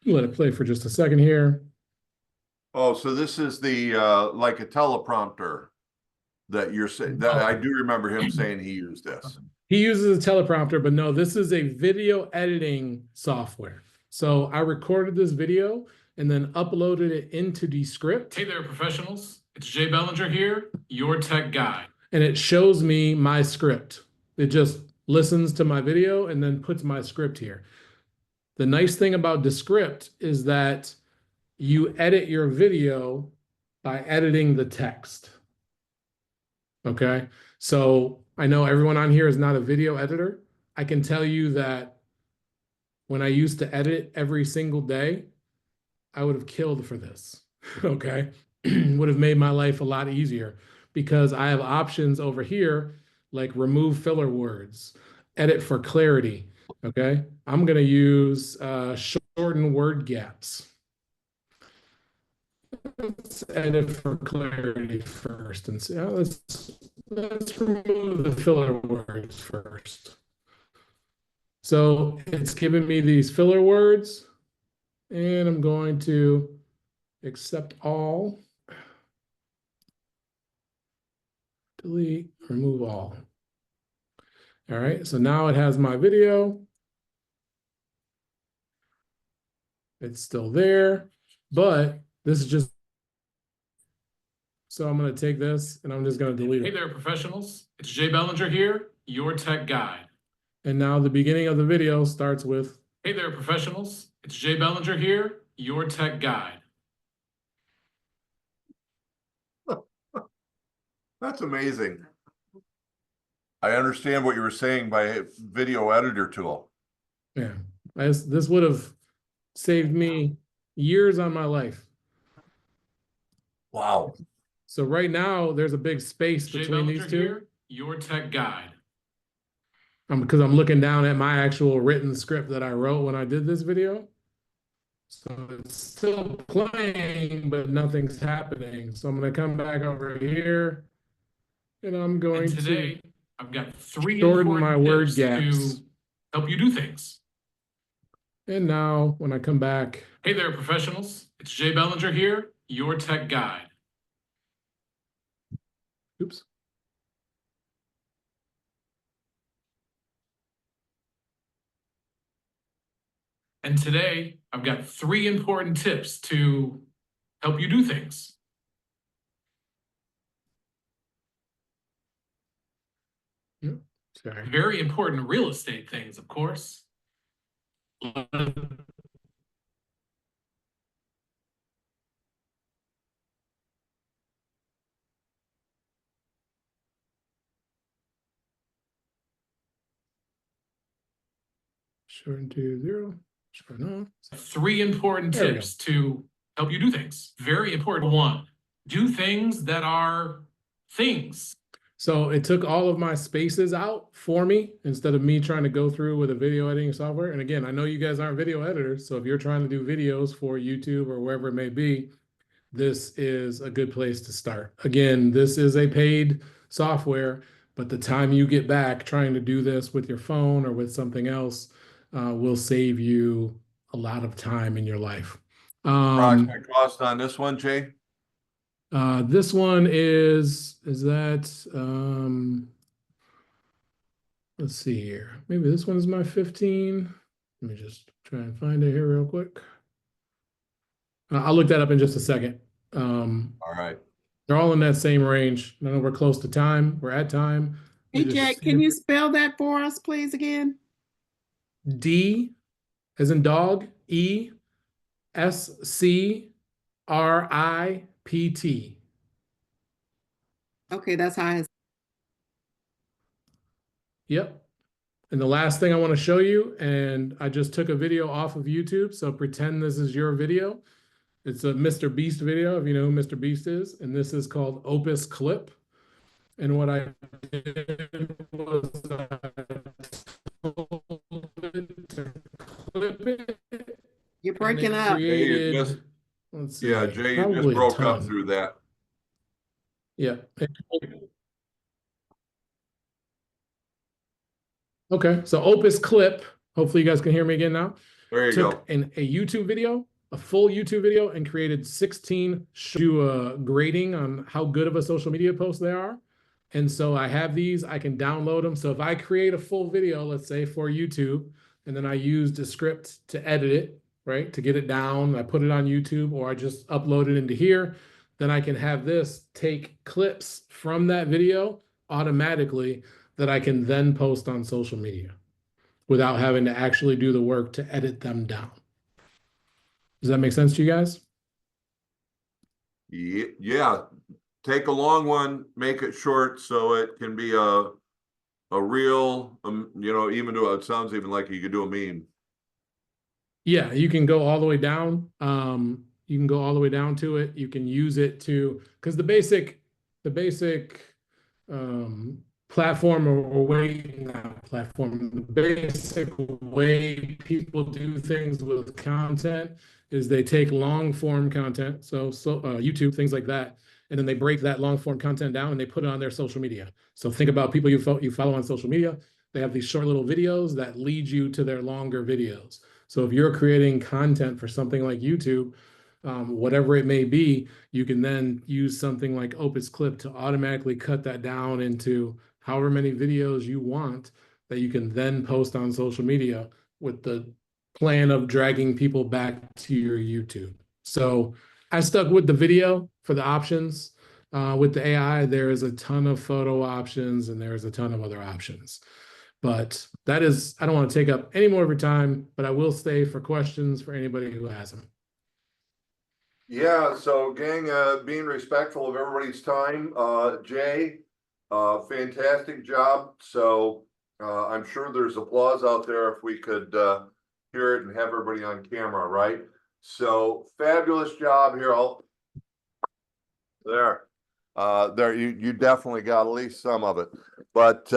Let it play for just a second here. Oh, so this is the like a teleprompter that you're saying. That I do remember him saying he used this. He uses a teleprompter, but no, this is a video editing software. So I recorded this video and then uploaded it into Descript. Hey there, professionals. It's Jay Bellinger here, your tech guy. And it shows me my script. It just listens to my video and then puts my script here. The nice thing about Descript is that you edit your video by editing the text. Okay, so I know everyone on here is not a video editor. I can tell you that when I used to edit every single day, I would have killed for this. Okay, would have made my life a lot easier because I have options over here like remove filler words, edit for clarity. Okay, I'm going to use shorten word gaps. Let's edit for clarity first and see. Let's remove the filler words first. So it's giving me these filler words, and I'm going to accept all, delete, remove all. All right, so now it has my video. It's still there, but this is just, so I'm going to take this and I'm just going to delete it. Hey there, professionals. It's Jay Bellinger here, your tech guide. And now the beginning of the video starts with, hey there, professionals. It's Jay Bellinger here, your tech guide. That's amazing. I understand what you were saying by video editor tool. Yeah, this would have saved me years on my life. Wow. So right now there's a big space between these two. Here, your tech guide. Because I'm looking down at my actual written script that I wrote when I did this video. So it's still playing, but nothing's happening. So I'm going to come back over here and I'm going to I've got 3 shorten my word gaps to help you do things. And now when I come back, hey there, professionals. It's Jay Bellinger here, your tech guide. Oops. And today I've got 3 important tips to help you do things. Sorry. Very important real estate things, of course. Short to 0. Short no. 3 important tips to help you do things. Very important. 1, do things that are things. So it took all of my spaces out for me instead of me trying to go through with a video editing software. And again, I know you guys aren't video editors, so if you're trying to do videos for YouTube or wherever it may be, this is a good place to start. Again, this is a paid software, but the time you get back trying to do this with your phone or with something else will save you a lot of time in your life. Approximate cost on this one, Jay? This one is that, let's see here. Maybe this one's my 15. Let me just try and find it here real quick. I'll look that up in just a second. All right. They're all in that same range. I know we're close to time. We're at time. Hey, Jack, can you spell that for us, please, again? D as in dog, ESCRIPT. Okay, that's how I. Yep. And the last thing I want to show you, and I just took a video off of YouTube, so pretend this is your video. It's a Mr. Beast video, if you know who Mr. Beast is, and this is called Opus Clip. And what I did was clip it. You're breaking up. Created, Jay, let's see, yeah, Jay, you probably just a broke up ton. through that. Yeah. Okay, so Opus Clip, hopefully you guys can hear me again now. There you Took go. a YouTube video, a full YouTube video, and created 16 grading on how good of a social media post they are. And so I have these, I can download them. So if I create a full video, let's say for YouTube, and then I used a script to edit it, right, to get it down, I put it on YouTube, or I just upload it into here, then I can have this take clips from that video automatically that I can then post on social media without having to actually do the work to edit them down. Does that make sense to you guys? Yeah, take a long one, make it short so it can be a real, even though it sounds even like you could do a meme. Yeah, you can go all the way down. You can go all the way down to it. You can use it to, because the basic platform or way, not platform, the basic way people do things with content is they take long form content, so YouTube, things like that, and then they break that long form content down and they put it on their social media. So think about people you follow on social media. They have these short little videos that lead you to their longer videos. So if you're creating content for something like YouTube, whatever it may be, you can then use something like Opus Clip to automatically cut that down into however many videos you want that you can then post on social media with the plan of dragging people back to your YouTube. So I stuck with the video for the options. With the AI, there is a ton of photo options and there's a ton of other options. But that is, I don't want to take up any more of your time, but I will stay for questions for anybody who has them. Yeah, so gang, being respectful of everybody's time, Jay, fantastic job. So I'm sure there's applause out there if we could hear it and have everybody on camera, right? So fabulous job here. There, you definitely got at least some of it. But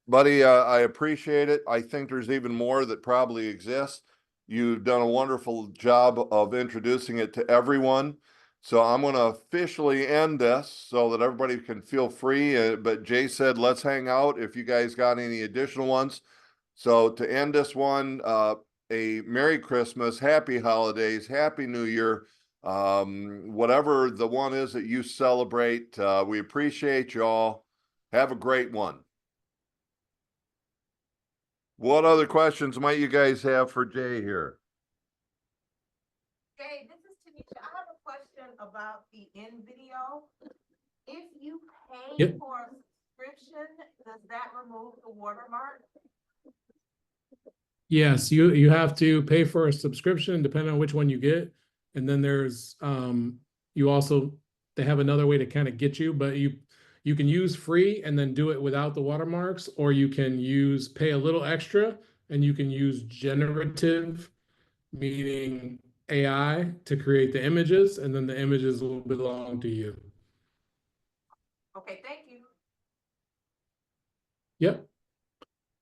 buddy, I appreciate it. I think there's even more that probably exists. You've done a wonderful job of introducing it to everyone. So I'm going to officially end this so that everybody can feel free. But Jay said, let's hang out if you guys got any additional ones. So to end this one, a Merry Christmas, Happy Holidays, Happy New Year. Whatever the one is that you celebrate, we appreciate y'all. Have a great one. What other questions might you guys have for Jay here? Jay, this is Tanisha. I have a question about the end video. If you pay Yep. for a subscription, the does that remove the watermark? Yes, you have to pay for a subscription depending on which one you get. And then there's you also they have another way to kind of get you, but you can use free and then do it without the watermarks, or you can use pay a little extra and you can use generative, meaning AI, to create the images, and then the images will belong to you. Okay, thank you. Yep.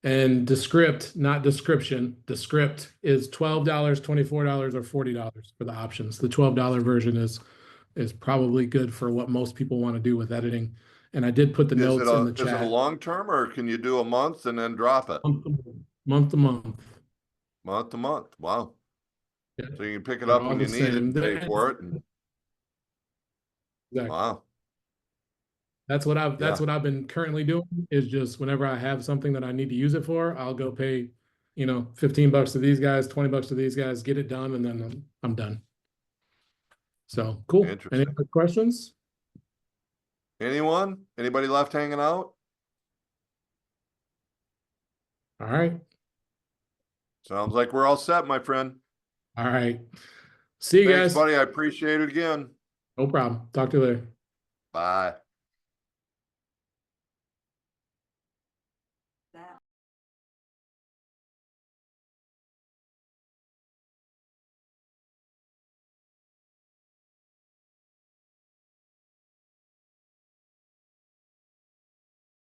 And Descript, not description, Descript is $12, $24, or $40 for the options. The $12 version is probably good for what most people want to do with editing. And I did put the notes in the Is it a chat. long term or can you do a month and then drop it? Month to month. Month to month. Wow. Yeah. So you can pick it They're up all when the you need same. it, pay for it. And, Exactly. wow. That's Yeah. what I've been currently doing, is just whenever I have something that I need to use it for, I'll go pay, 15 bucks to these guys, 20 bucks to these guys, get it done, and then I'm done. So cool. Any Interesting. other questions? Anyone? Anybody left hanging out? All right. Sounds like we're all set, my friend. All right. See you Thanks, guys. buddy. I appreciate it again. No problem. Talk to you later. Bye.